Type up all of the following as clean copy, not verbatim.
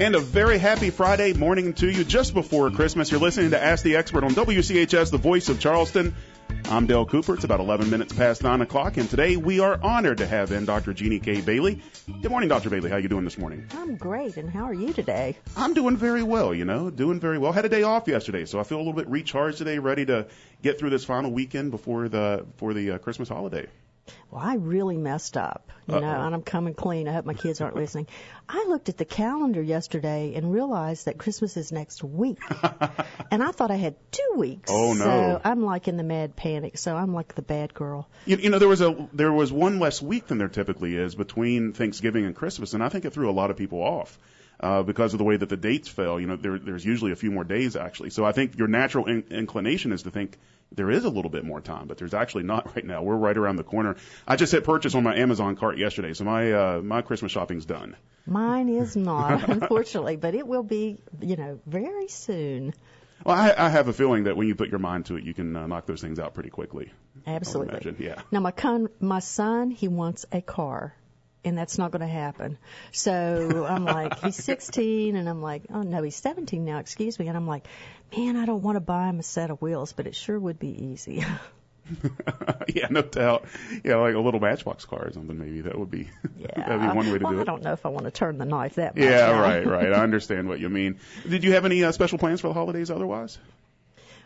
And a very happy Friday morning to you just before Christmas. You're listening to Ask the Expert on WCHS, the voice of Charleston. I'm Dale Cooper. It's about 11 minutes past 9 o'clock, and today we are honored to have in Dr. Jeannie K. Bailey. Good morning, Dr. Bailey. How are you doing this morning? I'm great, and how are you today? I'm doing very well, doing very well. Had a day off yesterday, so I feel a little bit recharged today, ready to get through this final weekend before the Christmas holiday. Well, I really messed up, and I'm coming clean. I hope my kids aren't listening. I looked at the calendar yesterday and realized that Christmas is next week, and I thought I had 2 weeks. Oh, no. So I'm like in the mad panic, so I'm like the bad girl. There was one less week than there typically is between Thanksgiving and Christmas, and I think it threw a lot of people off. Because of the way that the dates fell, there's usually a few more days, actually. So I think your natural inclination is to think there is a little bit more time, but there's actually not right now. We're right around the corner. I just hit purchase on my Amazon cart yesterday, so my Christmas shopping's done. Mine is not, unfortunately, but it will be, very soon. Well, I have a feeling that when you put your mind to it, you can knock those things out pretty quickly. Absolutely. I would imagine, yeah. Now, my son, he wants a car. And that's not going to happen. So I'm like, he's 16, and I'm like, oh, no, he's 17 now, excuse me. And I'm like, man, I don't want to buy him a set of wheels, but it sure would be easy. Yeah, no doubt. Yeah, like a little Matchbox car or something, maybe. That would be, that'd be one way to do it. I don't know if I want to turn the knife that much. Yeah, now. right. I understand what you mean. Did you have any special plans for the holidays otherwise?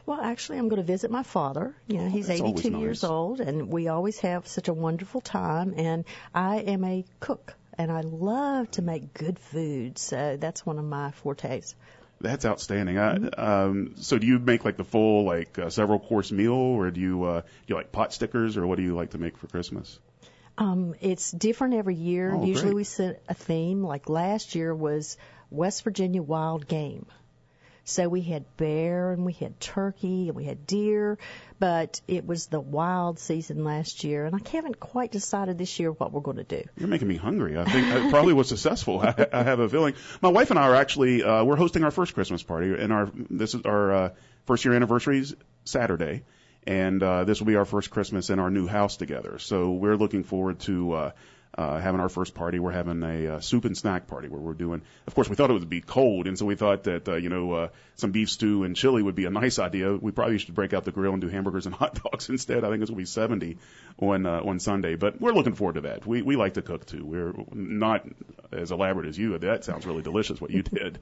Well, actually, I'm going to visit my father. He's 82 years old, and we always have such a wonderful time. And I am a cook, and I love to make good food, so that's one of my fortes. That's outstanding. So do you make like the full several course meal, or do you like pot stickers, or what do you like to make for Christmas? It's different every year. Oh, Usually great. we set a theme. Like last year was West Virginia wild game. So we had bear, and we had turkey, and we had deer, but it was the wild season last year, and I haven't quite decided this year what we're going to do. You're making me hungry. I think I probably was successful. I have a feeling. My wife and I are actually we're hosting our first Christmas party, and this is our first year anniversary Saturday, and this will be our first Christmas in our new house together. So we're looking forward to having our first party. We're having a soup and snack party where we're doing, of course, we thought it would be cold, and so we thought that, some beef stew and chili would be a nice idea. We probably should break out the grill and do hamburgers and hot dogs instead. I think it's going to be 70 on Sunday, but we're looking forward to that. We like to cook, too. We're not as elaborate as you. That sounds really delicious, what you did.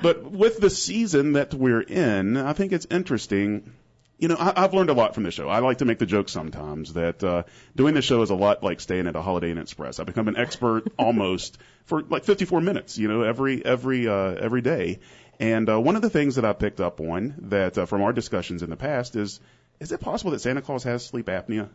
But with the season that we're in, I think it's interesting. I've learned a lot from this show. I like to make the joke sometimes that doing this show is a lot like staying at a Holiday Inn Express. I become an expert almost for like 54 minutes, every day. And one of the things that I picked up on that from our discussions in the past is it possible that Santa Claus has sleep apnea?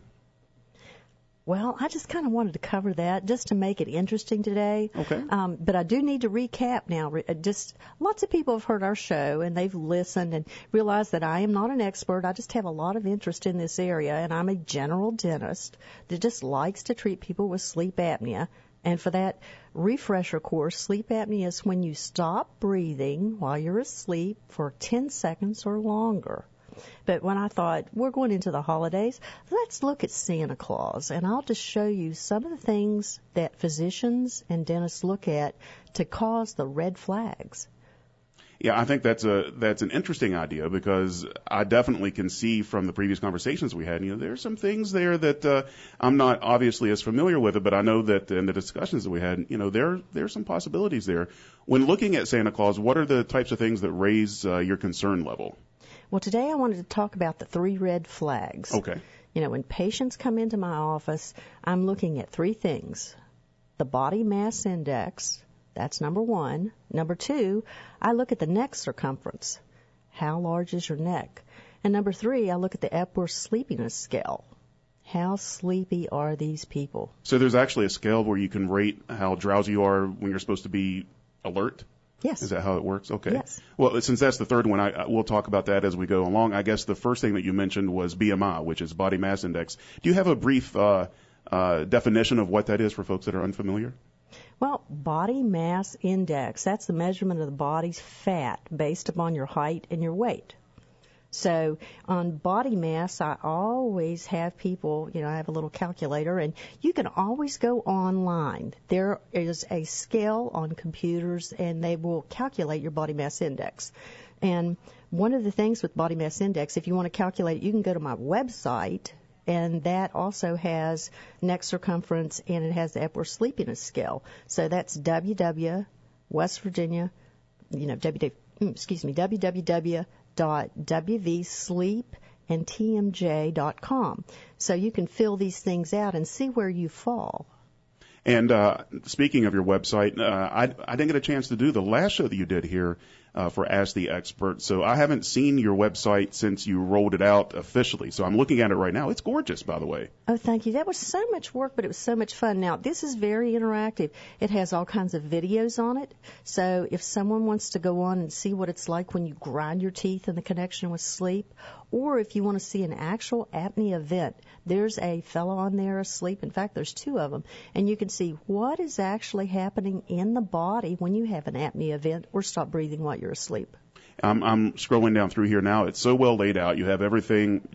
Well, I just kind of wanted to cover that just to make it interesting today. Okay. But I do need to recap now. Just lots of people have heard our show, and they've listened and realized that I am not an expert. I just have a lot of interest in this area, and I'm a general dentist that just likes to treat people with sleep apnea. And for that refresher course, sleep apnea is when you stop breathing while you're asleep for 10 seconds or longer. But when I thought, we're going into the holidays, let's look at Santa Claus, and I'll just show you some of the things that physicians and dentists look at to cause the red flags. Yeah, I think that's an interesting idea because I definitely can see from the previous conversations we had, there's some things there that I'm not obviously as familiar with it, but I know that in the discussions that we had, there's some possibilities there. When looking at Santa Claus, what are the types of things that raise your concern level? Well, today I wanted to talk about the 3 red flags. Okay. When patients come into my office, I'm looking at 3 things. The body mass index, that's number 1. Number 2, I look at the neck circumference. How large is your neck? And number 3, I look at the Epworth Sleepiness Scale. How sleepy are these people? So there's actually a scale where you can rate how drowsy you are when you're supposed to be alert? Yes. Is that how it works? Okay. Yes. Well, since that's the third one, we'll talk about that as we go along. I guess the first thing that you mentioned was BMI, which is body mass index. Do you have a brief definition of what that is for folks that are unfamiliar? Well, body mass index, that's the measurement of the body's fat based upon your height and your weight. So on body mass, I always have people, I have a little calculator, and you can always go online. There is a scale on computers, and they will calculate your body mass index. And one of the things with body mass index, if you want to calculate it, you can go to my website, and that also has neck circumference, and it has the Epworth Sleepiness Scale. So that's West Virginia, www.wvsleepandtmj.com. So you can fill these things out and see where you fall. And speaking of your website, I didn't get a chance to do the last show that you did here for Ask the Expert. So I haven't seen your website since you rolled it out officially. So I'm looking at it right now. It's gorgeous, by the way. Oh, thank you. That was so much work, but it was so much fun. Now, this is very interactive. It has all kinds of videos on it. So if someone wants to go on and see what it's like when you grind your teeth and the connection with sleep, or if you want to see an actual apnea event, there's a fellow on there asleep. In fact, there's two of them. And you can see what is actually happening in the body when you have an apnea event or stop breathing while you're asleep. I'm scrolling down through here now. It's so well laid out. You have everything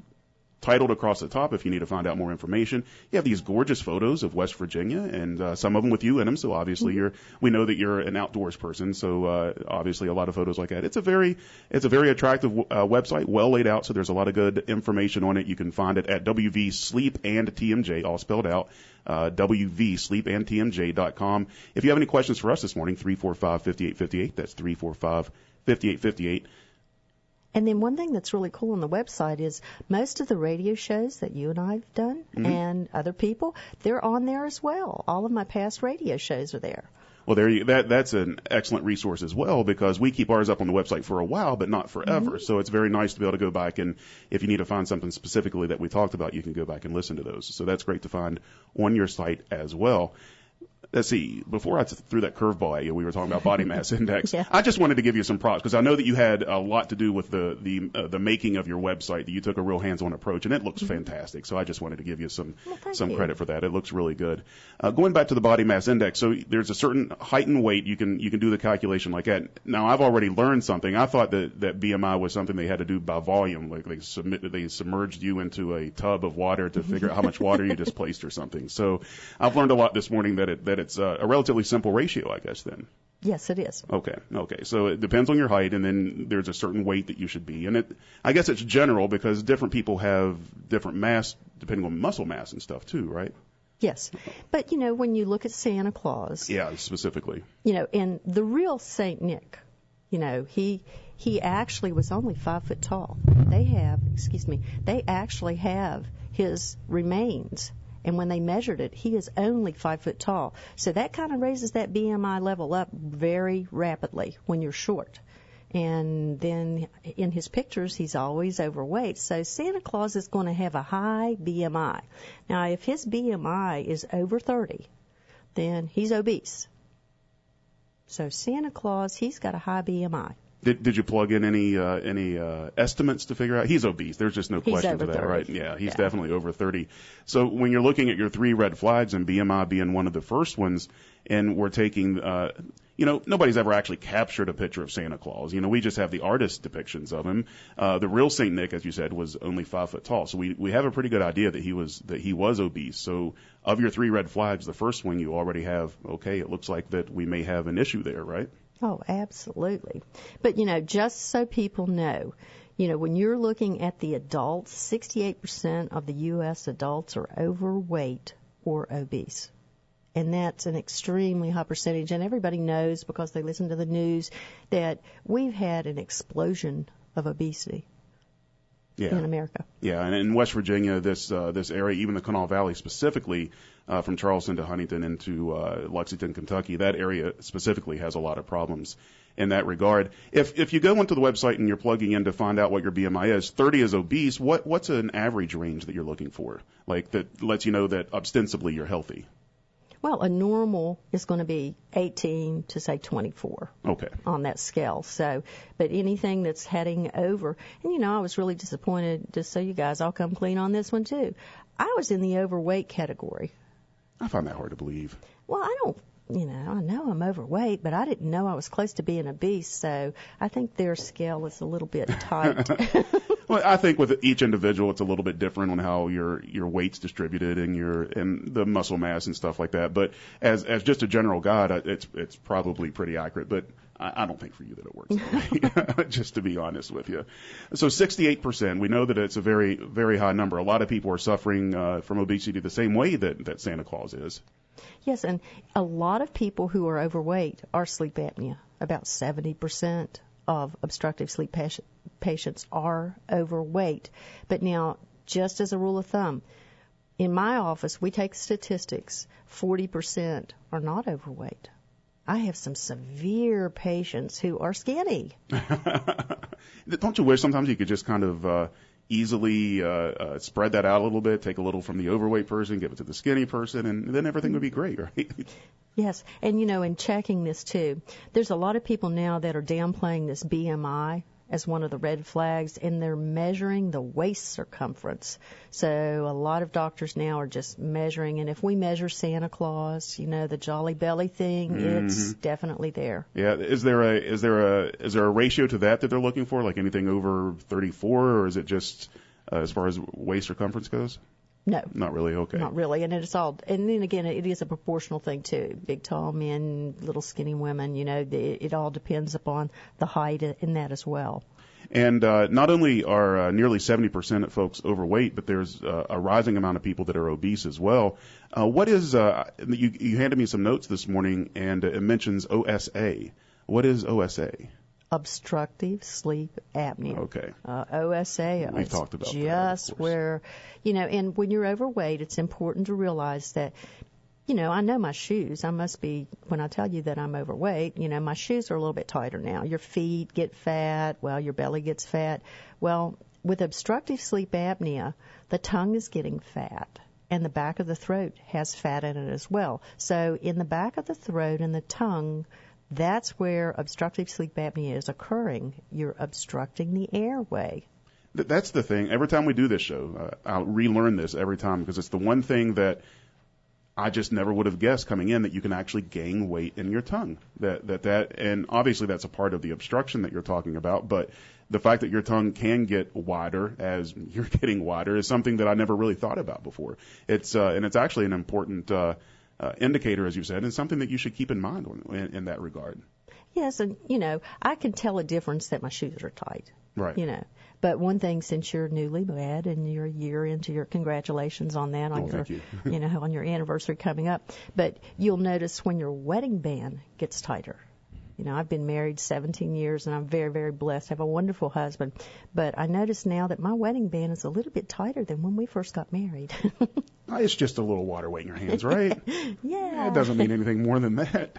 titled across the top if you need to find out more information. You have these gorgeous photos of West Virginia, and some of them with you in them. So obviously we know that you're an outdoors person. So obviously a lot of photos like that. It's a very attractive website, well laid out. So there's a lot of good information on it. You can find it at WV Sleep and TMJ, all spelled out. WVSleepandTMJ.com. If you have any questions for us this morning, 345-5858. That's 345-5858. And then one thing that's really cool on the website is most of the radio shows that you and I have done and other people, they're on there as well. All of my past radio shows are there. Well, that's an excellent resource as well, because we keep ours up on the website for a while, but not forever. So it's very nice to be able to go back, and if you need to find something specifically that we talked about, you can go back and listen to those. So that's great to find on your site as well. Let's see, before I threw that curveball at you, we were talking about body mass index. Yeah. I just wanted to give you some props, because I know that you had a lot to do with the making of your website, that you took a real hands-on approach, and it looks fantastic. So I just wanted to give you some credit for that. It looks really good. Going back to the body mass index, so there's a certain height and weight. You can do the calculation like that. Now, I've already learned something. I thought that BMI was something they had to do by volume, like they submerged you into a tub of water to figure out how much water you displaced or something. So I've learned a lot this morning that it's a relatively simple ratio, I guess, then. Yes, it is. Okay. So it depends on your height, and then there's a certain weight that you should be. And I guess it's general, because different people have different mass depending on muscle mass and stuff too, right? Yes. But, when you look at Santa Claus. Yeah, specifically. And the real Saint Nick, he actually was only 5 foot tall. They actually have his remains. And when they measured it, he is only 5 foot tall. So that kind of raises that BMI level up very rapidly when you're short. And then in his pictures, he's always overweight. So Santa Claus is going to have a high BMI. Now, if his BMI is over 30, then he's obese. So Santa Claus, he's got a high BMI. Did you plug in any estimates to figure out? He's obese. There's just no question to that, 30. right? Yeah, he's definitely over 30. So when you're looking at your 3 red flags, and BMI being one of the first ones, and we're taking, nobody's ever actually captured a picture of Santa Claus. We just have the artist depictions of him. The real Saint Nick, as you said, was only 5 foot tall. So we have a pretty good idea that he was obese. So of your 3 red flags, the first one you already have, okay, it looks like that we may have an issue there, right? Oh, absolutely. But, just so people know, when you're looking at the adults, 68% of the U.S. adults are overweight or obese. And that's an extremely high percentage. And everybody knows, because they listen to the news, that we've had an explosion of obesity. In America. Yeah, and in West Virginia, this area, even the Kanawha Valley specifically, from Charleston to Huntington into Lexington, Kentucky, that area specifically has a lot of problems in that regard. If you go onto the website and you're plugging in to find out what your BMI is, 30 is obese. What's an average range that you're looking for, like that lets you know that ostensibly you're healthy? Well, a normal is going to be 18 to, say, 24 on that scale. So, but anything that's heading over, and, I was really disappointed, just so you guys, I'll come clean on this one, too. I was in the overweight category. I find that hard to believe. Well, I don't I know I'm overweight, but I didn't know I was close to being obese, so I think their scale is a little bit tight. Well, I think with each individual, it's a little bit different on how your weight's distributed and the muscle mass and stuff like that. But as just a general guide, it's probably pretty accurate. But I don't think for you that it works that way, just to be honest with you. So 68%, we know that it's a very, very high number. A lot of people are suffering from obesity the same way that Santa Claus is. Yes, and a lot of people who are overweight are sleep apnea. About 70% of obstructive sleep patients are overweight. But now, just as a rule of thumb, in my office, we take statistics. 40% are not overweight. I have some severe patients who are skinny. Don't you wish sometimes you could just kind of easily spread that out a little bit, take a little from the overweight person, give it to the skinny person, and then everything would be great, right? Yes, and in checking this too, there's a lot of people now that are downplaying this BMI as one of the red flags, and they're measuring the waist circumference. So a lot of doctors now are just measuring, and if we measure Santa Claus, the jolly belly thing, it's definitely there. Yeah, is there a ratio to that they're looking for, like anything over 34, or is it just as far as waist circumference goes? No. Not really, okay. Not really, and then again, it is a proportional thing too. Big, tall men, little skinny women, it all depends upon the height in that as well. And not only are nearly 70% of folks overweight, but there's a rising amount of people that are obese as well. What is, you handed me some notes this morning, and it mentions OSA. What is OSA? Obstructive sleep apnea. Okay. OSA. We've talked about just that, where, and when you're overweight, it's important to realize that, I know my shoes. I must be, when I tell you that I'm overweight, my shoes are a little bit tighter now. Your feet get fat. Well, your belly gets fat. Well, with obstructive sleep apnea, the tongue is getting fat, and the back of the throat has fat in it as well. So in the back of the throat and the tongue, that's where obstructive sleep apnea is occurring. You're obstructing the airway. That's the thing. Every time we do this show, I'll relearn this every time, because it's the one thing that I just never would have guessed coming in, that you can actually gain weight in your tongue. And obviously that's a part of the obstruction that you're talking about, but the fact that your tongue can get wider as you're getting wider is something that I never really thought about before. And it's actually an important indicator, as you said, and something that you should keep in mind in that regard. Yes, and, I can tell a difference that my shoes are tight. Right. But one thing, since you're newlywed and you're a year into your, congratulations on that, on thank you. On your anniversary coming up. But you'll notice when your wedding band gets tighter. I've been married 17 years, and I'm very, very blessed. I have a wonderful husband. But I notice now that my wedding band is a little bit tighter than when we first got married. It's just a little water weight in your hands, right? Yeah. It doesn't mean anything more than that.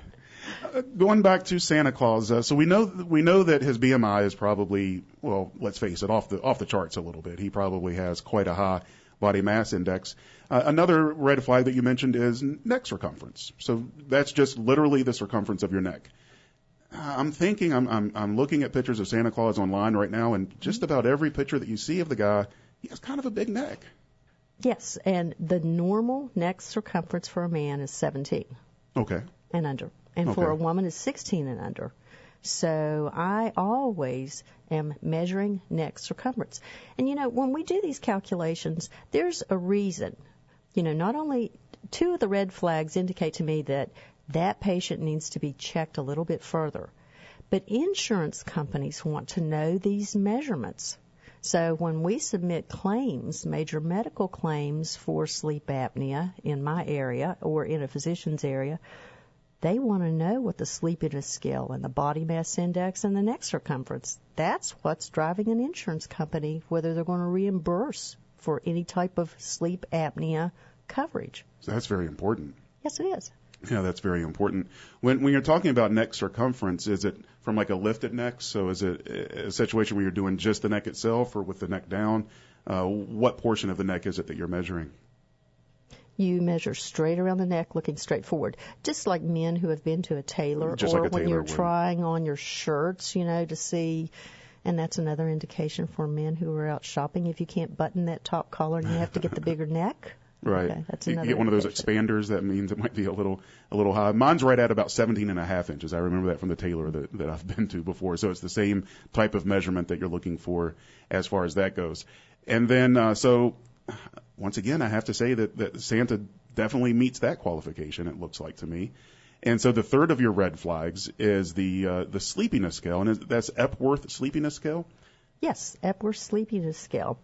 Going back to Santa Claus, so we know that his BMI is probably, well, let's face it, off the charts a little bit. He probably has quite a high body mass index. Another red flag that you mentioned is neck circumference. So that's just literally the circumference of your neck. I'm thinking, I'm looking at pictures of Santa Claus online right now, and just about every picture that you see of the guy, he has kind of a big neck. Yes, and the normal neck circumference for a man is 17. Okay. And under. And for a woman is 16 and under. So I always am measuring neck circumference. And, when we do these calculations, there's a reason. Not only two of the red flags indicate to me that patient needs to be checked a little bit further, but insurance companies want to know these measurements. So when we submit claims, major medical claims for sleep apnea in my area or in a physician's area, they want to know what the sleepiness scale and the body mass index and the neck circumference. That's what's driving an insurance company, whether they're going to reimburse for any type of sleep apnea coverage. So that's very important. Yes, it is. Yeah, that's very important. When you're talking about neck circumference, is it from like a lifted neck? So is it a situation where you're doing just the neck itself, or with the neck down? What portion of the neck is it that you're measuring? You measure straight around the neck, looking straight forward, just like men who have been to a tailor, just or like a when tailor you're would. trying on your shirts, to see. And that's another indication for men who are out shopping. If you can't button that top collar and you have to get the bigger neck, Right. Okay, that's you another get one of those indication. expanders. That means it might be a little high. Mine's right at about 17.5 inches. I remember that from the tailor that I've been to before. So it's the same type of measurement that you're looking for as far as that goes. And then, so once again, I have to say that Santa definitely meets that qualification, it looks like to me. And so the third of your red flags is the sleepiness scale, and that's Epworth sleepiness scale? Yes, Epworth Sleepiness Scale.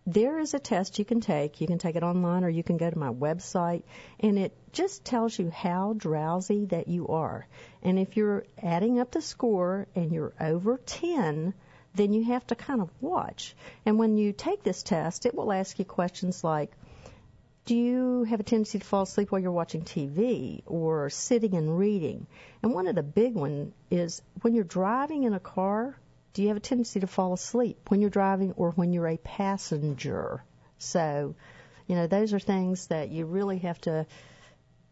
There is a test you can take. You can take it online or you can go to my website, and it just tells you how drowsy that you are. And if you're adding up the score and you're over 10, then you have to kind of watch. And when you take this test, it will ask you questions like, do you have a tendency to fall asleep while you're watching TV or sitting and reading? And one of the big ones is when you're driving in a car, do you have a tendency to fall asleep when you're driving or when you're a passenger? So, those are things that you really have to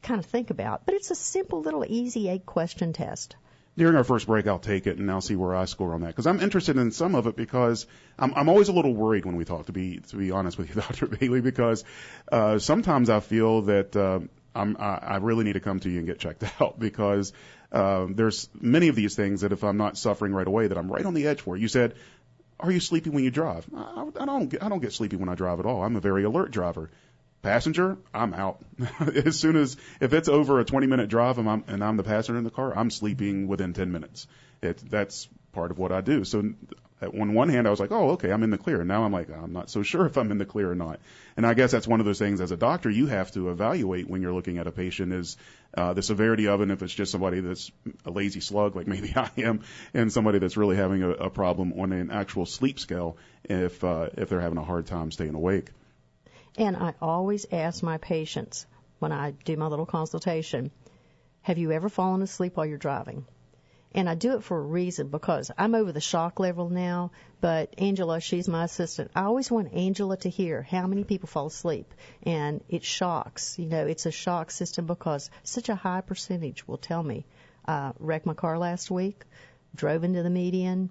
kind of think about. But it's a simple little easy 8-question test. During our first break, I'll take it, and I'll see where I score on that. Because I'm interested in some of it because I'm always a little worried when we talk, to be honest with you, Dr. Bailey, because sometimes I feel that I really need to come to you and get checked out because there's many of these things that if I'm not suffering right away, that I'm right on the edge for. You said, are you sleepy when you drive? I don't get sleepy when I drive at all. I'm a very alert driver. Passenger, I'm out. As soon as, if it's over a 20-minute drive and I'm the passenger in the car, I'm sleeping within 10 minutes. That's part of what I do. So on one hand, I was like, oh, okay, I'm in the clear. Now I'm like, I'm not so sure if I'm in the clear or not. And I guess that's one of those things as a doctor you have to evaluate when you're looking at a patient is the severity of it, and if it's just somebody that's a lazy slug like maybe I am, and somebody that's really having a problem on an actual sleep scale if they're having a hard time staying awake. And I always ask my patients when I do my little consultation, have you ever fallen asleep while you're driving? And I do it for a reason because I'm over the shock level now, but Angela, she's my assistant. I always want Angela to hear how many people fall asleep. And it shocks. It's a shock system because such a high percentage will tell me, wrecked my car last week, drove into the median,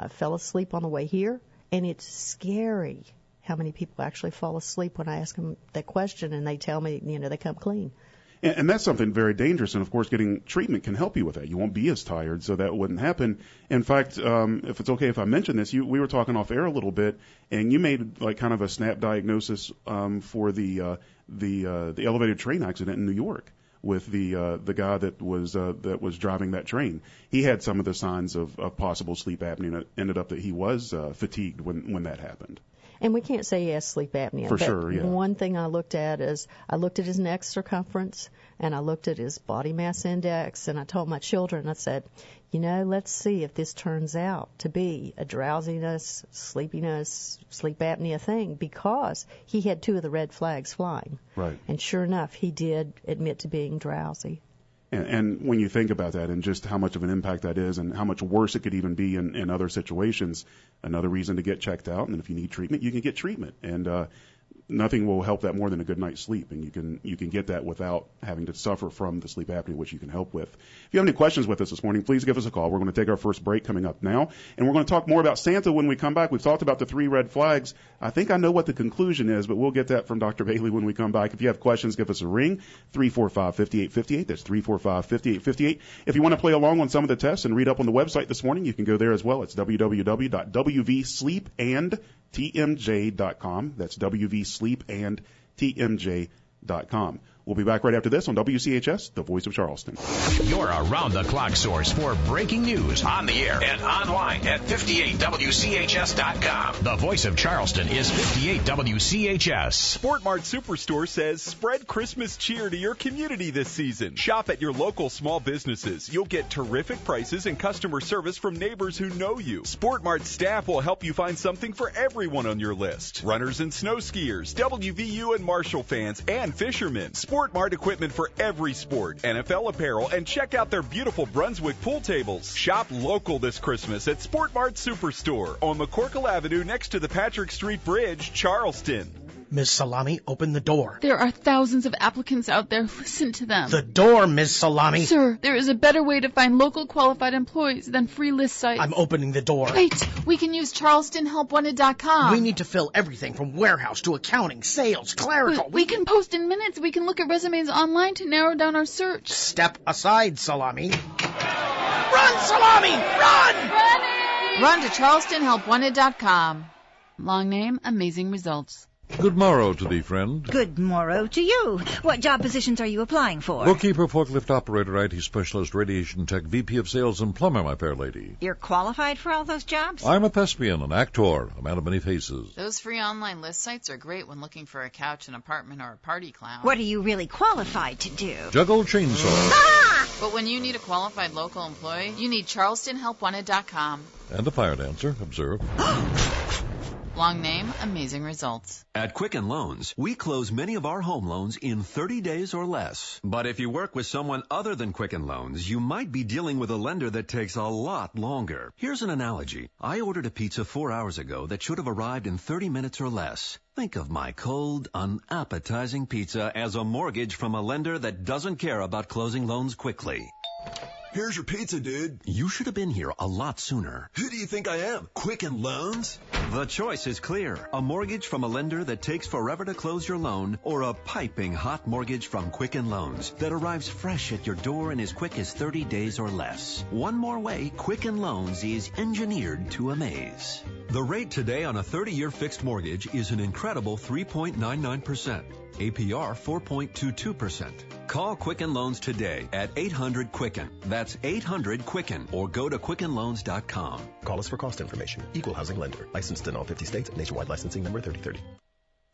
fell asleep on the way here, and it's scary how many people actually fall asleep when I ask them that question, and they tell me, they come clean. And that's something very dangerous, and of course getting treatment can help you with that. You won't be as tired, so that wouldn't happen. In fact, if it's okay if I mention this, we were talking off air a little bit, and you made like kind of a snap diagnosis for the elevated train accident in New York with the guy that was driving that train. He had some of the signs of possible sleep apnea, and it ended up that he was fatigued when that happened. And we can't say he has sleep apnea. For sure, yeah. One thing I looked at is I looked at his neck circumference and I looked at his body mass index, and I told my children, I said, let's see if this turns out to be a drowsiness, sleepiness, sleep apnea thing, because he had 2 of the red flags flying. Right. And sure enough, he did admit to being drowsy. And when you think about that and just how much of an impact that is and how much worse it could even be in other situations, another reason to get checked out. And if you need treatment, you can get treatment. And nothing will help that more than a good night's sleep. And you can get that without having to suffer from the sleep apnea, which you can help with. If you have any questions with us this morning, please give us a call. We're going to take our first break coming up now. And we're going to talk more about Santa when we come back. We've talked about the 3 red flags. I think I know what the conclusion is, but we'll get that from Dr. Bailey when we come back. If you have questions, give us a ring, 345-5858. That's 345-5858. If you want to play along on some of the tests and read up on the website this morning, you can go there as well. It's www.wvsleepandtmj.com. That's wvsleepandtmj.com. We'll be back right after this on WCHS, the voice of Charleston. Your around-the-clock source for breaking news on the air and online at 58WCHS.com. The voice of Charleston is 58WCHS. Sport Mart Superstore says spread Christmas cheer to your community this season. Shop at your local small businesses. You'll get terrific prices and customer service from neighbors who know you. Sport Mart staff will help you find something for everyone on your list. Runners and snow skiers, WVU and Marshall fans, and fishermen. Sport Mart equipment for every sport, NFL apparel, and check out their beautiful Brunswick pool tables. Shop local this Christmas at Sport Mart Superstore on McCorkle Avenue next to the Patrick Street Bridge, Charleston. Ms. Salami, open the door. There are thousands of applicants out there. Listen to them. The door, Ms. Salami. Sir, there is a better way to find local qualified employees than free list sites. I'm opening the door. Wait, we can use CharlestonHelpWanted.com. We need to fill everything from warehouse to accounting, sales, clerical. But we can post in minutes. We can look at resumes online to narrow down our search. Step aside, Salami. Run, Salami! Run! Run to CharlestonHelpWanted.com. Long name, amazing results. Good morrow to thee, friend. Good morrow to you. What job positions are you applying for? Bookkeeper, forklift operator, IT specialist, radiation tech, VP of sales, and plumber, my fair lady. You're qualified for all those jobs? I'm a thespian, an actor, a man of many faces. Those free online list sites are great when looking for a couch, an apartment, or a party clown. What are you really qualified to do? Juggle chainsaw. Ah! But when you need a qualified local employee, you need CharlestonHelpWanted.com. And a fire dancer, observe. Long name, amazing results. At Quicken Loans, we close many of our home loans in 30 days or less. But if you work with someone other than Quicken Loans, you might be dealing with a lender that takes a lot longer. Here's an analogy. I ordered a pizza 4 hours ago that should have arrived in 30 minutes or less. Think of my cold, unappetizing pizza as a mortgage from a lender that doesn't care about closing loans quickly. Here's your pizza, dude. You should have been here a lot sooner. Who do you think I am? Quicken Loans? The choice is clear. A mortgage from a lender that takes forever to close your loan, or a piping hot mortgage from Quicken Loans that arrives fresh at your door in as quick as 30 days or less. One more way Quicken Loans is engineered to amaze. The rate today on a 30-year fixed mortgage is an incredible 3.99%. APR 4.22%. Call Quicken Loans today at 800-QUICKEN. That's 800-QUICKEN, or go to QuickenLoans.com. Call us for cost information. Equal housing lender. Licensed in all 50 states. Nationwide licensing number 3030.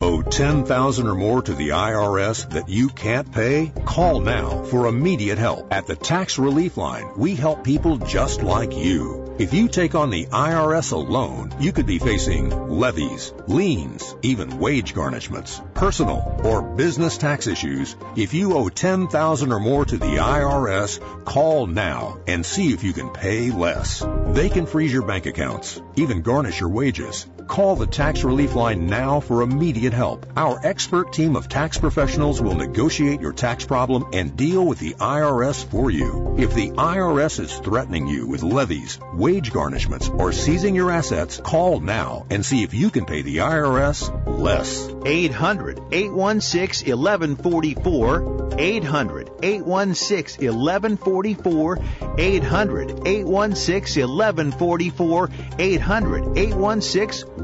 Owe $10,000 or more to the IRS that you can't pay? Call now for immediate help. At the Tax Relief Line, we help people just like you. If you take on the IRS alone, you could be facing levies, liens, even wage garnishments, personal or business tax issues. If you owe $10,000 or more to the IRS, call now and see if you can pay less. They can freeze your bank accounts, even garnish your wages. Call the Tax Relief Line now for immediate help. Our expert team of tax professionals will negotiate your tax problem and deal with the IRS for you. If the IRS is threatening you with levies, wage garnishments, or seizing your assets, call now and see if you can pay the IRS less. 800-816-1144. 800-816-1144. 800-816-1144. 800-816-1144.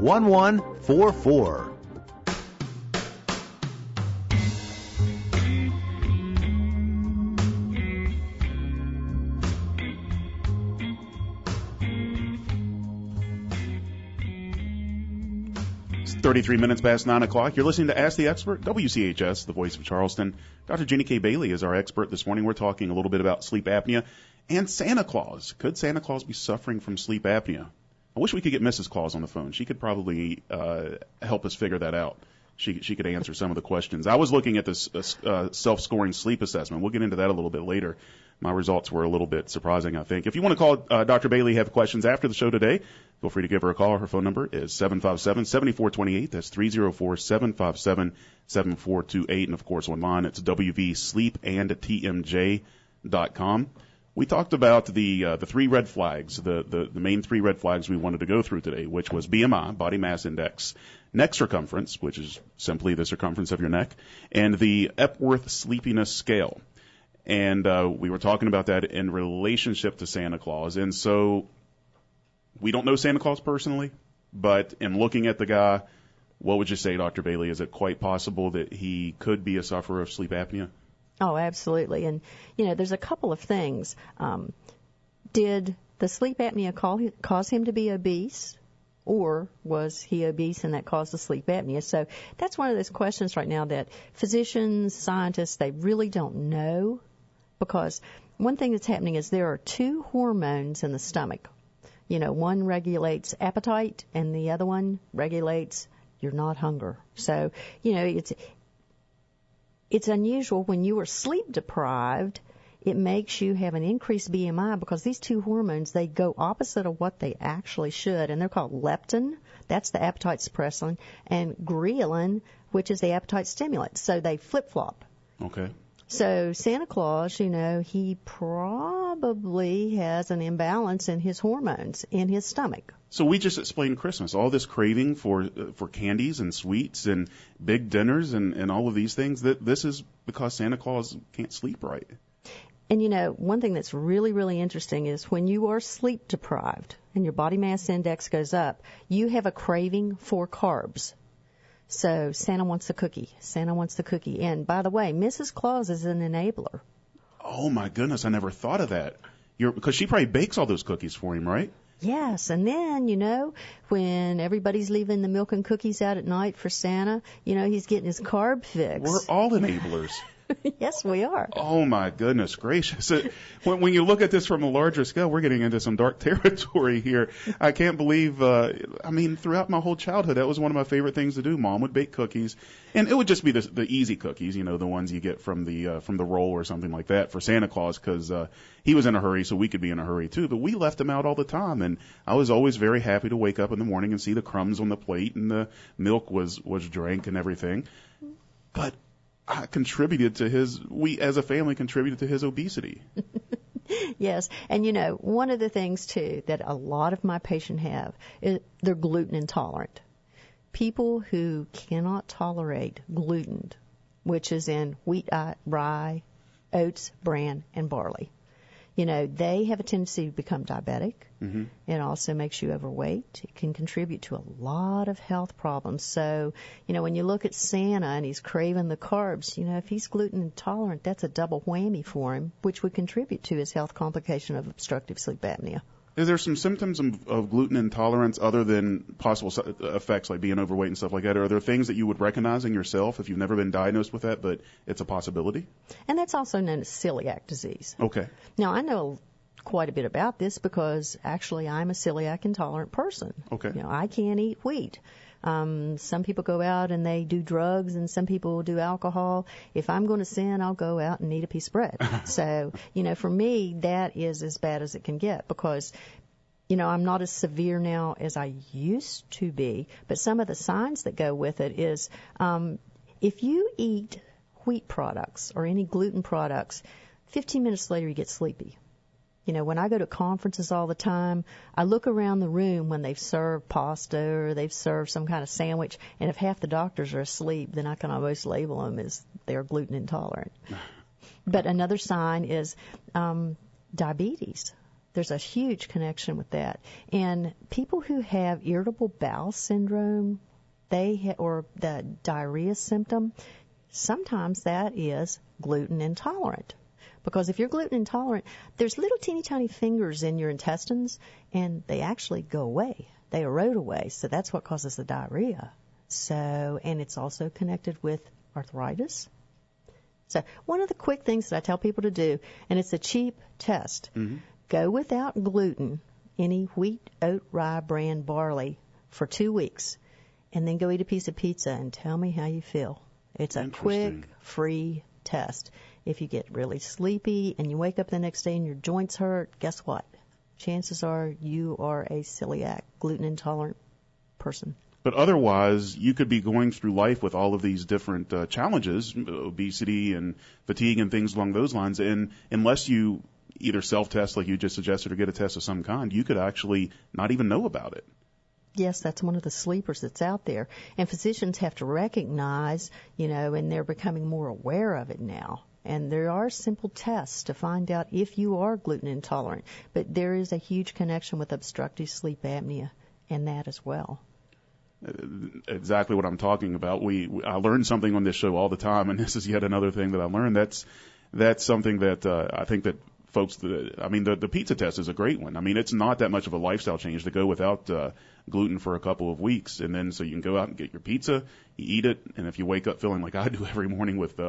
It's 33 minutes past 9 o'clock. You're listening to Ask the Expert, WCHS, the voice of Charleston. Dr. Jenny K. Bailey is our expert this morning. We're talking a little bit about sleep apnea and Santa Claus. Could Santa Claus be suffering from sleep apnea? I wish we could get Mrs. Claus on the phone. She could probably help us figure that out. She could answer some of the questions. I was looking at this self-scoring sleep assessment. We'll get into that a little bit later. My results were a little bit surprising, I think. If you want to call Dr. Bailey, have questions after the show today, feel free to give her a call. Her phone number is 757-7428. That's 304-757-7428. And, of course, online it's wvsleepandtmj.com. We talked about the three red flags, the main three red flags we wanted to go through today, which was BMI, body mass index, neck circumference, which is simply the circumference of your neck, and the Epworth Sleepiness Scale. And we were talking about that in relationship to Santa Claus. And so we don't know Santa Claus personally, but in looking at the guy, what would you say, Dr. Bailey? Is it quite possible that he could be a sufferer of sleep apnea? Oh, absolutely. And, there's a couple of things. Did the sleep apnea cause him to be obese? Or was he obese and that caused the sleep apnea? So that's one of those questions right now that physicians, scientists, they really don't know, because one thing that's happening is there are two hormones in the stomach. One regulates appetite and the other one regulates your not hunger. So, it's unusual when you are sleep deprived it makes you have an increased BMI because these two hormones, they go opposite of what they actually should, and they're called leptin, that's the appetite suppressant, and ghrelin, which is the appetite stimulant. So they flip-flop. Okay. So Santa Claus, you know, he probably has an imbalance in his hormones in his stomach. So we just explained Christmas, all this craving for candies and sweets and big dinners and all of these things. That this is because Santa Claus can't sleep right. And, you know, one thing that's really, really interesting is when you are sleep deprived and your body mass index goes up, you have a craving for carbs. So Santa wants the cookie. Santa wants the cookie. And, by the way, Mrs. Claus is an enabler. Oh, my goodness. I never thought of that. Because she probably bakes all those cookies for him, right? Yes, and then, you know, when everybody's leaving the milk and cookies out at night for Santa, you know, he's getting his carb fix. We're all enablers. Yes, we are. Oh, my goodness gracious. When you look at this from a larger scale, we're getting into some dark territory here. I can't believe, throughout my whole childhood, that was one of my favorite things to do. Mom would bake cookies, and it would just be the easy cookies, you know, the ones you get from the roll or something like that for Santa Claus, because he was in a hurry, so we could be in a hurry too. But we left him out all the time, and I was always very happy to wake up in the morning and see the crumbs on the plate and the milk was drank and everything. But I contributed to we as a family contributed to his obesity. Yes, and you know, one of the things too that a lot of my patients have is they're gluten intolerant. People who cannot tolerate gluten, which is in wheat, rye, oats, bran, and barley. You know, they have a tendency to become diabetic. Mm-hmm. It also makes you overweight. It can contribute to a lot of health problems. So, you know, when you look at Santa and he's craving the carbs, you know, if he's gluten intolerant, that's a double whammy for him, which would contribute to his health complication of obstructive sleep apnea. Is there some symptoms of gluten intolerance other than possible effects like being overweight and stuff like that? Are there things that you would recognize in yourself if you've never been diagnosed with that, but it's a possibility? And that's also known as celiac disease. Okay. Now, I know quite a bit about this because actually I'm a celiac intolerant person. Okay. You know, I can't eat wheat. Some people go out and they do drugs, and some people do alcohol. If I'm going to sin, I'll go out and eat a piece of bread. So, you know, for me, that is as bad as it can get because, you know, I'm not as severe now as I used to be. But some of the signs that go with it is if you eat wheat products or any gluten products, 15 minutes later you get sleepy. You know, when I go to conferences all the time, I look around the room when they've served pasta or they've served some kind of sandwich, and if half the doctors are asleep, then I can almost label them as they're gluten intolerant. But another sign is diabetes. There's a huge connection with that. And people who have irritable bowel syndrome, or the diarrhea symptom, sometimes that is gluten intolerant. Because if you're gluten intolerant, there's little teeny tiny fingers in your intestines, and they actually go away. They erode away. So that's what causes the diarrhea. So, and it's also connected with arthritis. So one of the quick things that I tell people to do, and it's a cheap test, go without gluten, any wheat, oat, rye, bran, barley, for 2 weeks, and then go eat a piece of pizza and tell me how you feel. It's a quick, free test. If you get really sleepy and you wake up the next day and your joints hurt, guess what? Chances are you are a celiac, gluten intolerant person. But otherwise, you could be going through life with all of these different challenges, obesity and fatigue and things along those lines, and unless you either self-test like you just suggested or get a test of some kind, you could actually not even know about it. Yes, that's one of the sleepers that's out there. And physicians have to recognize, you know, and they're becoming more aware of it now. And there are simple tests to find out if you are gluten intolerant. But there is a huge connection with obstructive sleep apnea and that as well. Exactly what I'm talking about. I learn something on this show all the time, and this is yet another thing that I learned. That's something that I think that folks, the pizza test is a great one. I mean, it's not that much of a lifestyle change to go without gluten for a couple of weeks, and then so you can go out and get your pizza, you eat it, and if you wake up feeling like I do every morning with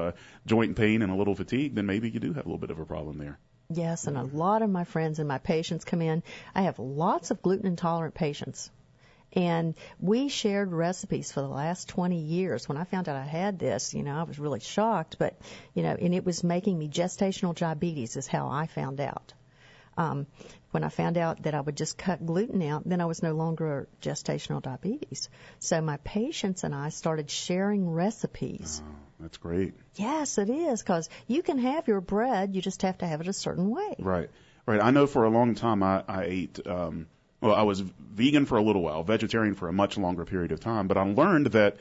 joint pain and a little fatigue, then maybe you do have a little bit of a problem there. Yes, and a lot of my friends and my patients come in. I have lots of gluten intolerant patients, And we shared recipes for the last 20 years. When I found out I had this, I was really shocked. But, and it was making me gestational diabetes is how I found out. When I found out that I would just cut gluten out, then I was no longer gestational diabetes. So my patients and I started sharing recipes. Oh, that's great. Yes, it is, because you can have your bread, you just have to have it a certain way. Right. I know for a long time I ate, I was vegan for a little while, vegetarian for a much longer period of time, but I learned that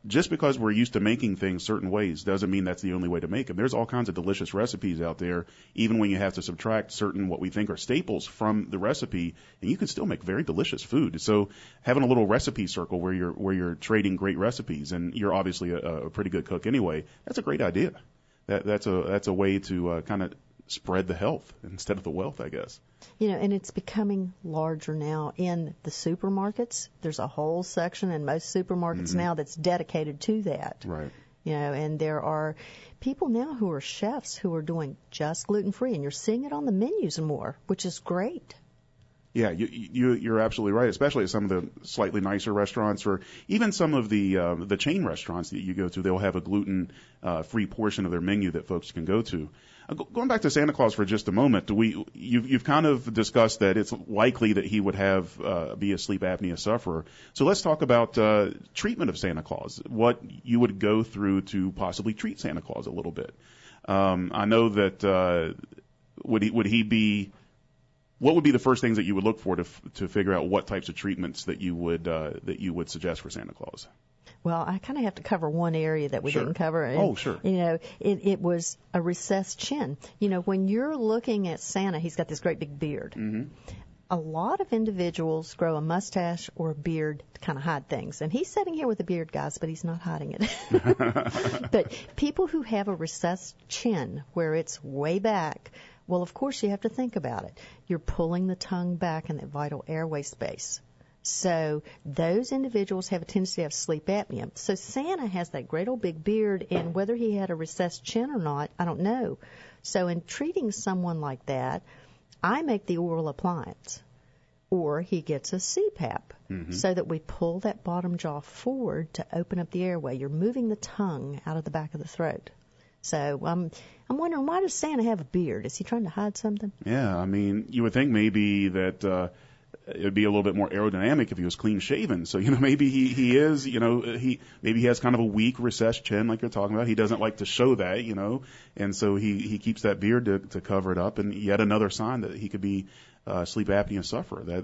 just because we're used to making things certain ways doesn't mean that's the only way to make them. There's all kinds of delicious recipes out there, even when you have to subtract certain what we think are staples from the recipe, and you can still make very delicious food. So having a little recipe circle where you're trading great recipes, and you're obviously a pretty good cook anyway, that's a great idea. That's a way to kind of spread the health instead of the wealth, I guess. And it's becoming larger now in the supermarkets. There's a whole section in most supermarkets now that's dedicated to that. Right. And there are people now who are chefs who are doing just gluten-free, and you're seeing it on the menus more, which is great. Yeah, you're absolutely right, especially at some of the slightly nicer restaurants, or even some of the chain restaurants that you go to. They'll have a gluten-free portion of their menu that folks can go to. Going back to Santa Claus for just a moment, you've kind of discussed that it's likely that he would be a sleep apnea sufferer. So let's talk about treatment of Santa Claus, what you would go through to possibly treat Santa Claus a little bit. I know that would he be... What would be the first things that you would look for to figure out what types of treatments that you would suggest for Santa Claus? Well, I kind of have to cover one area that we didn't cover. And, sure. It was a recessed chin. When you're looking at Santa, he's got this great big beard. Mm-hmm. A lot of individuals grow a mustache or a beard to kind of hide things. And he's sitting here with a beard, guys, but he's not hiding it. But people who have a recessed chin where it's way back, well, of course, you have to think about it. You're pulling the tongue back in that vital airway space. So those individuals have a tendency to have sleep apnea. So Santa has that great old big beard, and whether he had a recessed chin or not, I don't know. So in treating someone like that, I make the oral appliance, or he gets a CPAP, so that we pull that bottom jaw forward to open up the airway. You're moving the tongue out of the back of the throat. So I'm wondering, why does Santa have a beard? Is he trying to hide something? Yeah, I mean, you would think maybe that it would be a little bit more aerodynamic if he was clean shaven. So, maybe he is, maybe he has kind of a weak recessed chin like you're talking about. He doesn't like to show that, and so he keeps that beard to cover it up. And yet another sign that he could be sleep apnea sufferer.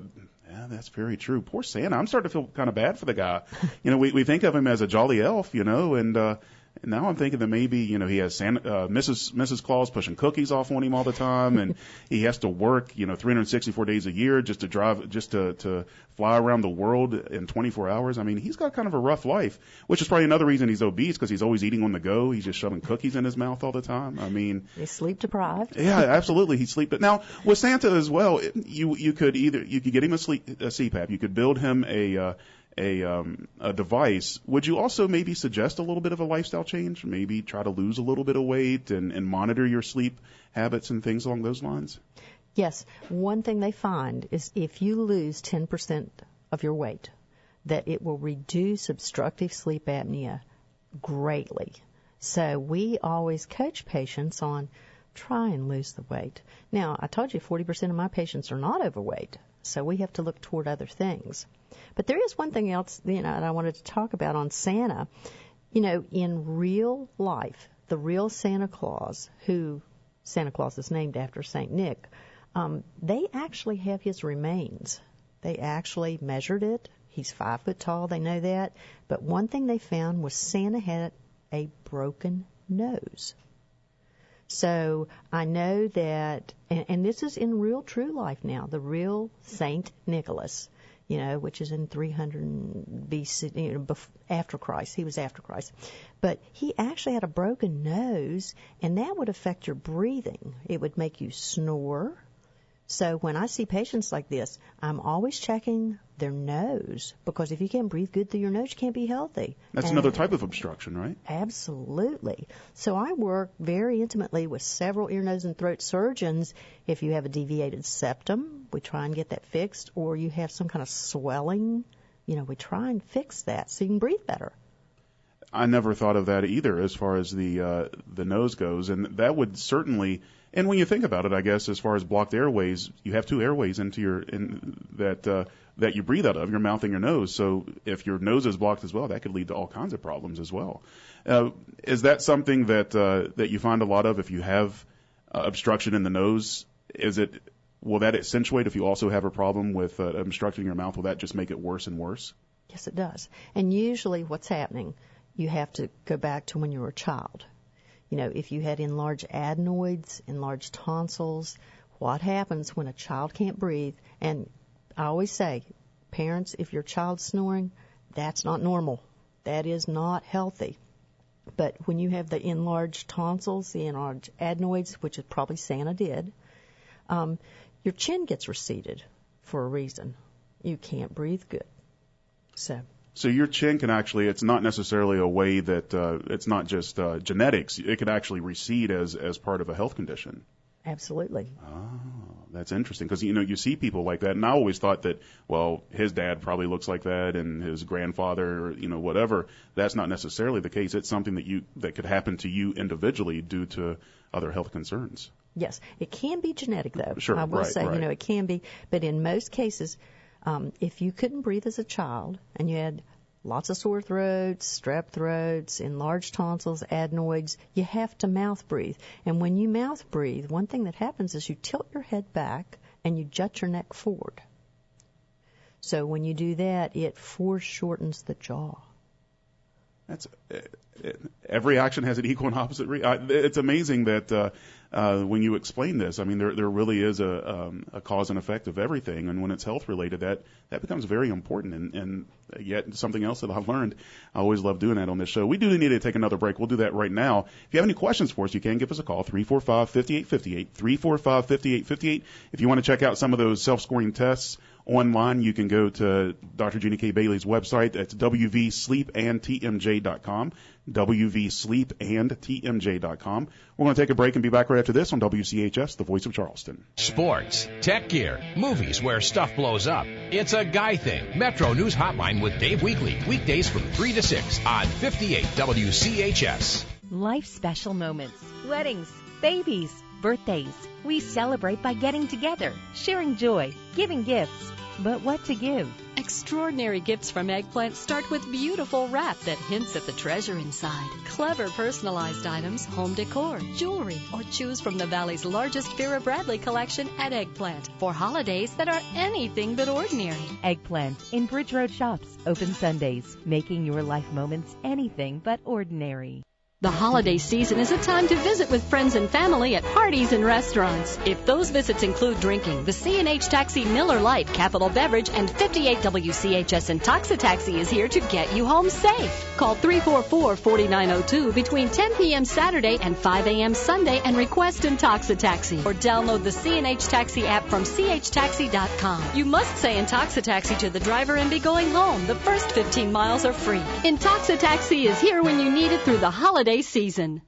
That's very true. Poor Santa. I'm starting to feel kind of bad for the guy. We think of him as a jolly elf, and now I'm thinking that maybe, he has Mrs. Claus pushing cookies off on him all the time, and he has to work, 364 days a year just to fly around the world in 24 hours. I mean, he's got kind of a rough life, which is probably another reason he's obese, because he's always eating on the go. He's just shoving cookies in his mouth all the time. I mean, he's sleep deprived. Yeah, absolutely. He's sleep. Now with Santa as well, you could get him a CPAP. You could build him a device. Would you also maybe suggest a little bit of a lifestyle change? Maybe try to lose a little bit of weight and monitor your sleep habits and things along those lines? Yes. One thing they find is if you lose 10% of your weight, that it will reduce obstructive sleep apnea greatly. So we always coach patients on try and lose the weight. Now, I told you 40% of my patients are not overweight, so we have to look toward other things. But there is one thing else, that I wanted to talk about on Santa. In real life, the real Santa Claus, who Santa Claus is named after St. Nick, they actually have his remains. They actually measured it. He's 5 foot tall. They know that. But one thing they found was Santa had a broken nose. So I know that, and this is in real true life now, the real St. Nicholas, which is in 300 BC, after Christ. He was after Christ. But he actually had a broken nose, and that would affect your breathing. It would make you snore. So when I see patients like this, I'm always checking their nose, because if you can't breathe good through your nose, you can't be healthy. That's another type of obstruction, right? Absolutely. So I work very intimately with several ear, nose, and throat surgeons. If you have a deviated septum, we try and get that fixed, or you have some kind of swelling we try and fix that so you can breathe better. I never thought of that either as far as the nose goes, and that would certainly. And when you think about it, I guess as far as blocked airways, you have two airways that you breathe out of, your mouth and your nose. So if your nose is blocked as well, that could lead to all kinds of problems as well. Is that something that you find a lot of if you have obstruction in the nose? Will that accentuate if you also have a problem with obstructing your mouth? Will that just make it worse and worse? Yes, it does. And usually what's happening, you have to go back to when you were a child. If you had enlarged adenoids, enlarged tonsils, what happens when a child can't breathe? And I always say, parents, if your child's snoring, that's not normal. That is not healthy. But when you have the enlarged tonsils, the enlarged adenoids, which is probably Santa did, your chin gets receded for a reason. You can't breathe good. So your chin can actually, it's not necessarily a way that it's not just genetics. It could actually recede as part of a health condition. Absolutely. Oh, that's interesting because, you see people like that. And I always thought that, well, his dad probably looks like that and his grandfather, or, whatever. That's not necessarily the case. It's something that could happen to you individually due to other health concerns. Yes. It can be genetic, though. Sure, I will say, right. It can be. But in most cases, if you couldn't breathe as a child and you had lots of sore throats, strep throats, enlarged tonsils, adenoids, you have to mouth breathe. And when you mouth breathe, one thing that happens is you tilt your head back and you jut your neck forward. So when you do that, it foreshortens the jaw. Every action has an equal and opposite. It's amazing that when you explain this, I mean, there really is a cause and effect of everything, and when it's health related, that becomes very important. And yet something else that I've learned, I always love doing that on this show. We do need to take another break. We'll do that right now. If you have any questions for us, you can give us a call, 345-5858, 345-5858. If you want to check out some of those self-scoring tests online, you can go to Dr. Jeannie K. Bailey's website. That's wvsleepandtmj.com, wvsleepandtmj.com. We're going to take a break and be back right after this on WCHS, the voice of Charleston. Sports, tech gear, movies where stuff blows up. It's a guy thing. Metro News Hotline with Dave Weekly. Weekdays from 3 to 6 on 58 WCHS. Life's special moments, weddings, babies, birthdays. We celebrate by getting together, sharing joy, giving gifts. But what to give? Extraordinary gifts from Eggplant start with beautiful wrap that hints at the treasure inside. Clever personalized items, home decor, jewelry, or choose from the Valley's largest Vera Bradley collection at Eggplant for holidays that are anything but ordinary. Eggplant in Bridge Road shops, open Sundays, making your life moments anything but ordinary. The holiday season is a time to visit with friends and family at parties and restaurants. If those visits include drinking, the C&H Taxi Miller Lite Capital Beverage and 58 WCHS and Taxi is here to get you home safe. Call 344-4902 between 10 p.m. Saturday and 5 a.m. Sunday and request Taxi, or download the C&H Taxi app from chtaxi.com. You must say Taxi to the driver and be going home. The first 15 miles are free. Taxi is here when you need it through the holiday season.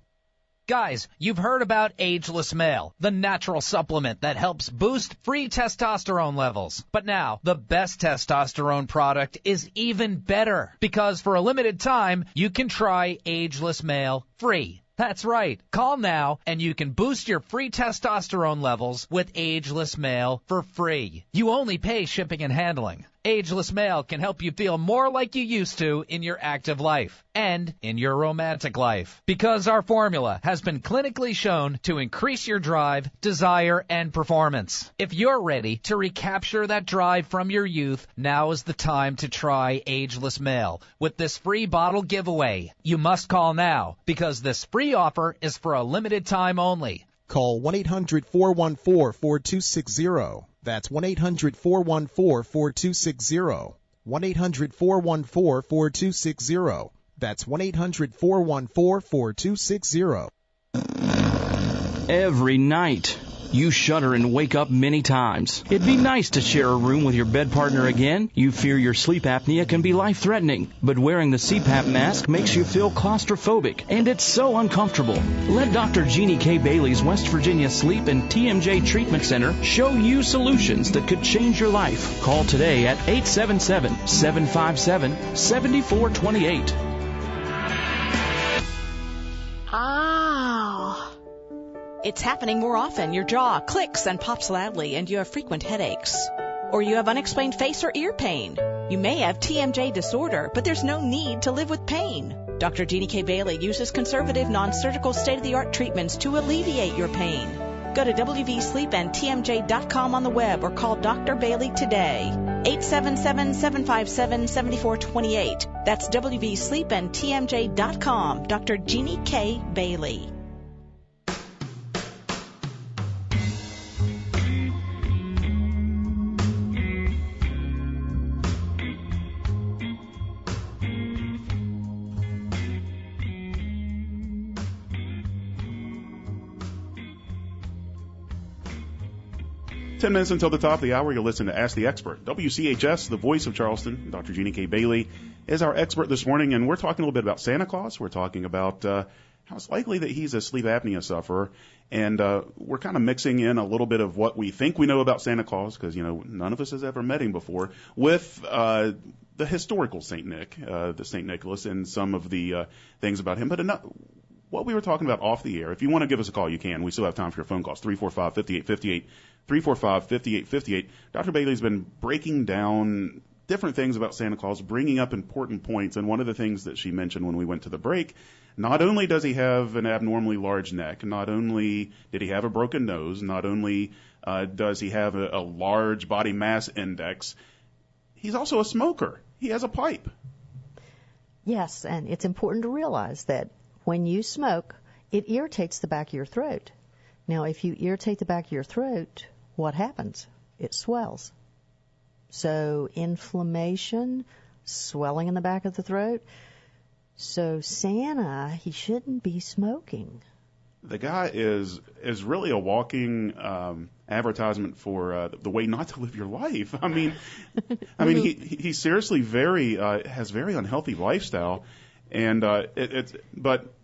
Guys, you've heard about Ageless Male, the natural supplement that helps boost free testosterone levels. But now, the best testosterone product is even better, because for a limited time, you can try Ageless Male free. That's right. Call now and you can boost your free testosterone levels with Ageless Male for free. You only pay shipping and handling. Ageless Male can help you feel more like you used to in your active life and in your romantic life, because our formula has been clinically shown to increase your drive, desire, and performance. If you're ready to recapture that drive from your youth, now is the time to try Ageless Male with this free bottle giveaway. You must call now, because this free offer is for a limited time only. Call 1-800-414-4260. That's 1-800-414-4260. 1-800-414-4260. That's 1-800-414-4260. Every night, You shudder and wake up many times. It'd be nice to share a room with your bed partner again. You fear your sleep apnea can be life-threatening, but wearing the CPAP mask makes you feel claustrophobic, and it's so uncomfortable. Let Dr. Jeannie K. Bailey's West Virginia Sleep and TMJ Treatment Center show you solutions that could change your life. Call today at 877-757-7428. Ow. It's happening more often. Your jaw clicks and pops loudly, and you have frequent headaches. Or you have unexplained face or ear pain. You may have TMJ disorder, but there's no need to live with pain. Dr. Jeannie K. Bailey uses conservative, non-surgical, state-of-the-art treatments to alleviate your pain. Go to wvsleepandtmj.com on the web or call Dr. Bailey today. 877-757-7428. That's wvsleepandtmj.com. Dr. Jeannie K. Bailey. Ten minutes until the top of the hour, you'll listen to Ask the Expert. WCHS, the voice of Charleston, Dr. Jeannie K. Bailey is our expert this morning, and we're talking a little bit about Santa Claus. We're talking about how it's likely that he's a sleep apnea sufferer, and we're kind of mixing in a little bit of what we think we know about Santa Claus, because, you know, none of us has ever met him before, with the historical St. Nick, the St. Nicholas, and some of the things about him. But what we were talking about off the air, if you want to give us a call, you can. We still have time for your phone calls, 345-5858, 345-5858. Dr. Bailey's been breaking down different things about Santa Claus, bringing up important points. And one of the things that she mentioned when we went to the break, not only does he have an abnormally large neck, not only did he have a broken nose, not only does he have a large body mass index, he's also a smoker. He has a pipe. Yes, and it's important to realize that when you smoke, it irritates the back of your throat. Now, if you irritate the back of your throat, what happens? It swells. So inflammation, swelling in the back of the throat. So Santa, he shouldn't be smoking. The guy is really a walking advertisement for the way not to live your life. I mean, he's seriously has very unhealthy lifestyle, and but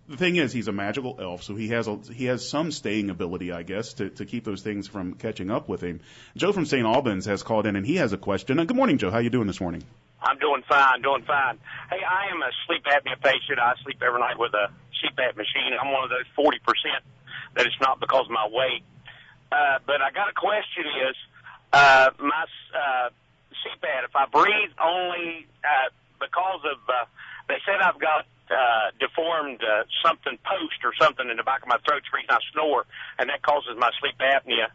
the thing is, he's a magical elf, so he has some staying ability, I guess, to keep those things from catching up with him. Joe from St. Albans has called in, and he has a question. Good morning, Joe. How you doing this morning? I'm doing fine. Hey, I am a sleep apnea patient. I sleep every night with a CPAP machine. I'm one of those 40% that it's not because of my weight. But I got a question is, my CPAP, if I breathe only because of, they said I've got deformed something post or something in the back of my throat, the reason I snore, and that causes my sleep apnea.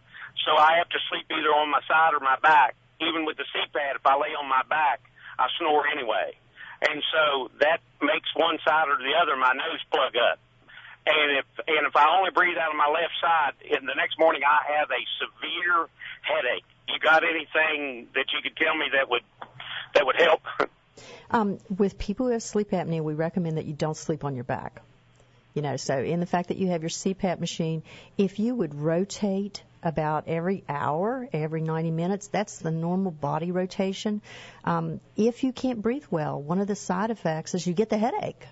So I have to sleep either on my side or my back. Even with the CPAP, if I lay on my back, I snore anyway. And so that makes one side or the other my nose plug up. And if I only breathe out of my left side, in the next morning I have a severe headache. You got anything that you could tell me that would help? With people who have sleep apnea, we recommend that you don't sleep on your back. You know, so in the fact that you have your CPAP machine, if you would rotate about every hour, every 90 minutes, that's the normal body rotation. If you can't breathe well, one of the side effects is you get the headache,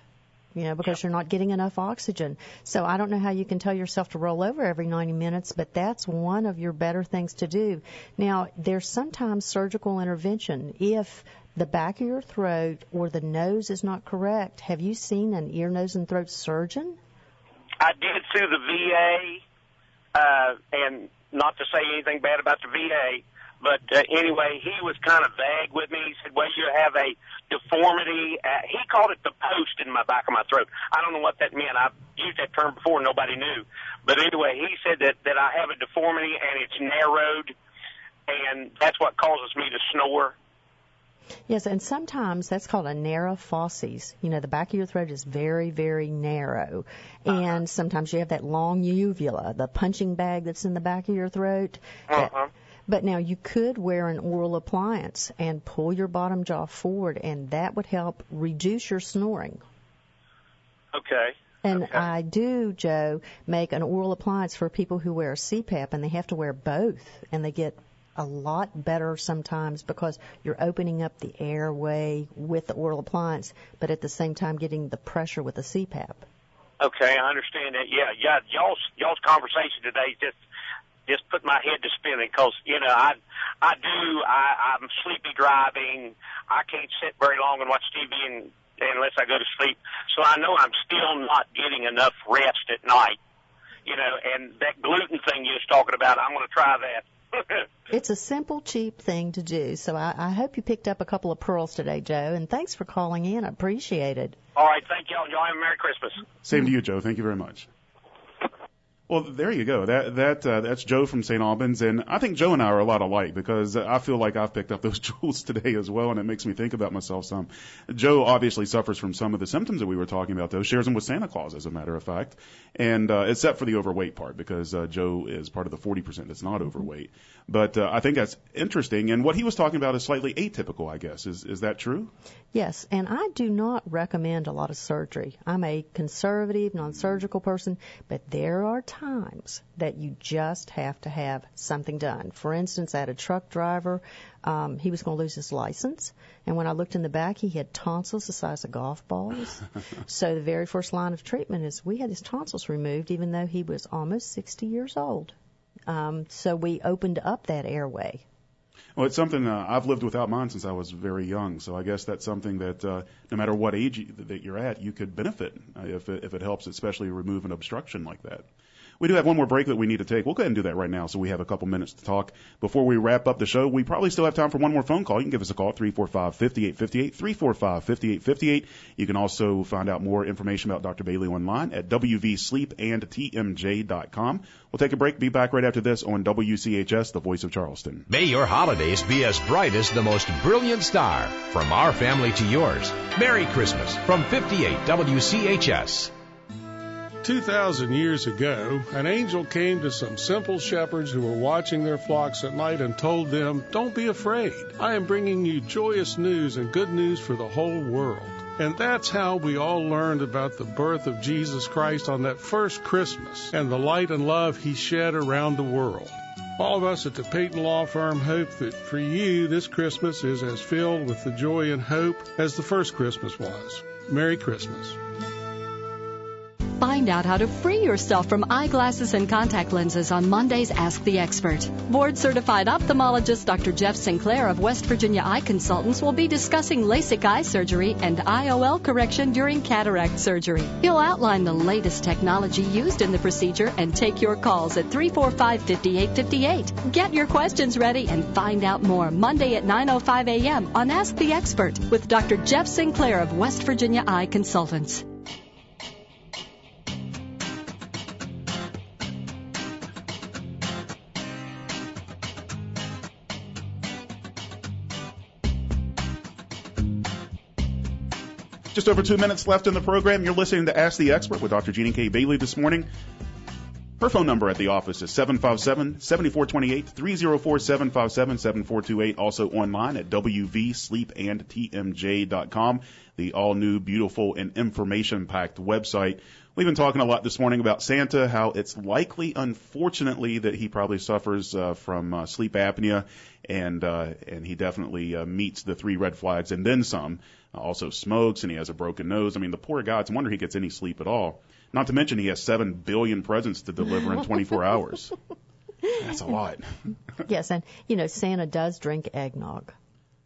you know, because you're not getting enough oxygen. So I don't know how you can tell yourself to roll over every 90 minutes, but that's one of your better things to do. Now, there's sometimes surgical intervention. If the back of your throat or the nose is not correct, have you seen an ear, nose, and throat surgeon? I did through the VA, and not to say anything bad about the VA, but anyway, he was kind of vague with me. He said, well, you have a deformity. He called it the post in my back of my throat. I don't know what that meant. I've used that term before. Nobody knew. But anyway, he said that I have a deformity, and it's narrowed, and that's what causes me to snore. Yes, and sometimes that's called a narrow fauces. You know, the back of your throat is very, very narrow. And sometimes you have that long uvula, the punching bag that's in the back of your throat. But now you could wear an oral appliance and pull your bottom jaw forward, and that would help reduce your snoring. Okay. And I do, Joe, make an oral appliance for people who wear CPAP, and they have to wear both, and they get a lot better sometimes because you're opening up the airway with the oral appliance, but at the same time getting the pressure with the CPAP. Okay, I understand that. Yeah, y'all's conversation today just put my head to spinning because, I'm sleepy driving. I can't sit very long and watch TV unless I go to sleep. So I know I'm still not getting enough rest at night, and that gluten thing you was talking about, I'm going to try that. It's a simple, cheap thing to do. So I hope you picked up a couple of pearls today, Joe, and thanks for calling in. I appreciate it. All right, thank y'all. Y'all have a Merry Christmas. Same to you, Joe. Thank you very much. Well, there you go. That's Joe from St. Albans, and I think Joe and I are a lot alike because I feel like I've picked up those jewels today as well, and it makes me think about myself some. Joe obviously suffers from some of the symptoms that we were talking about, though. Shares them with Santa Claus, as a matter of fact, and except for the overweight part because Joe is part of the 40% that's not overweight. But I think that's interesting, and what he was talking about is slightly atypical, I guess. Is that true? Yes, and I do not recommend a lot of surgery. I'm a conservative, non-surgical person, but there are times that you just have to have something done. For instance, I had a truck driver. He was going to lose his license, and when I looked in the back, he had tonsils the size of golf balls. So the very first line of treatment is we had his tonsils removed, even though he was almost 60 years old. So we opened up that airway. Well, it's something I've lived without mine since I was very young, so I guess that's something that no matter what age that you're at, you could benefit if it helps, especially remove an obstruction like that. We do have one more break that we need to take. We'll go ahead and do that right now so we have a couple minutes to talk. Before we wrap up the show, we probably still have time for one more phone call. You can give us a call, 345-5858, 345-5858. You can also find out more information about Dr. Bailey online at wvsleepandtmj.com. We'll take a break, be back right after this on WCHS, the voice of Charleston. May your holidays be as bright as the most brilliant star. From our family to yours, Merry Christmas from 58 WCHS. 2,000 years ago, an angel came to some simple shepherds who were watching their flocks at night and told them, "Don't be afraid. I am bringing you joyous news and good news for the whole world." And that's how we all learned about the birth of Jesus Christ on that first Christmas and the light and love he shed around the world. All of us at the Peyton Law Firm hope that for you this Christmas is as filled with the joy and hope as the first Christmas was. Merry Christmas. Find out how to free yourself from eyeglasses and contact lenses on Monday's Ask the Expert. Board-certified ophthalmologist Dr. Jeff Sinclair of West Virginia Eye Consultants will be discussing LASIK eye surgery and IOL correction during cataract surgery. He'll outline the latest technology used in the procedure and take your calls at 345-5858. Get your questions ready and find out more Monday at 9:05 a.m. on Ask the Expert with Dr. Jeff Sinclair of West Virginia Eye Consultants. Just over 2 minutes left in the program. You're listening to Ask the Expert with Dr. Jeannie K. Bailey this morning. Her phone number at the office is 757-7428, 304-757-7428. Also online at wvsleepandtmj.com, the all-new, beautiful, and information-packed website. We've been talking a lot this morning about Santa, how it's likely, unfortunately, that he probably suffers from sleep apnea, and he definitely meets the 3 red flags and then some. Also smokes, and he has a broken nose. I mean, the poor guy, it's a wonder he gets any sleep at all. Not to mention he has 7 billion presents to deliver in 24 hours. That's a lot. Yes, and, Santa does drink eggnog.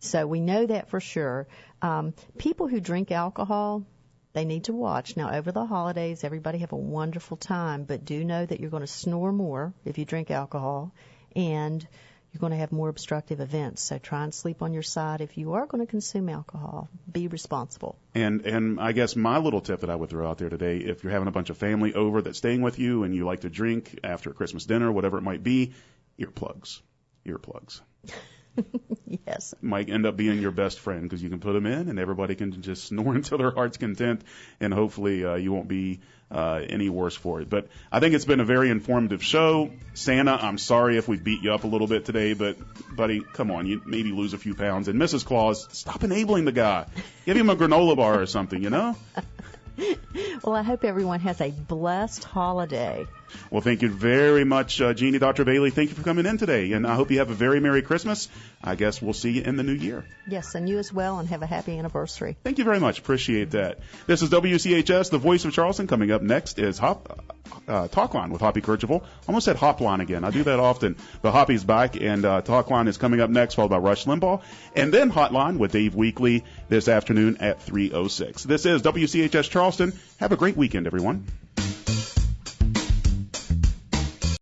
So we know that for sure. People who drink alcohol, they need to watch. Now, over the holidays, everybody have a wonderful time, but do know that you're going to snore more if you drink alcohol, and you're going to have more obstructive events. So try and sleep on your side. If you are going to consume alcohol, be responsible. And I guess my little tip that I would throw out there today, if you're having a bunch of family over that's staying with you and you like to drink after a Christmas dinner, whatever it might be, earplugs. Yes. Might end up being your best friend because you can put them in and everybody can just snore until their heart's content, and hopefully you won't be any worse for it. But I think it's been a very informative show. Santa, I'm sorry if we beat you up a little bit today, but, buddy, come on, you maybe lose a few pounds. And Mrs. Claus, stop enabling the guy. Give him a granola bar or something, Well, I hope everyone has a blessed holiday. Well, thank you very much, Jeannie, Dr. Bailey. Thank you for coming in today, and I hope you have a very Merry Christmas. I guess we'll see you in the new year. Yes, and you as well, and have a happy anniversary. Thank you very much. Appreciate that. This is WCHS, the voice of Charleston. Coming up next is Talkline with Hoppy Kercheval. Almost said Hopline again. I do that often. But Hoppy's back, and Talkline is coming up next, followed by Rush Limbaugh. And then Hotline with Dave Weekley this afternoon at 3:06. This is WCHS Charleston. Have a great weekend, everyone.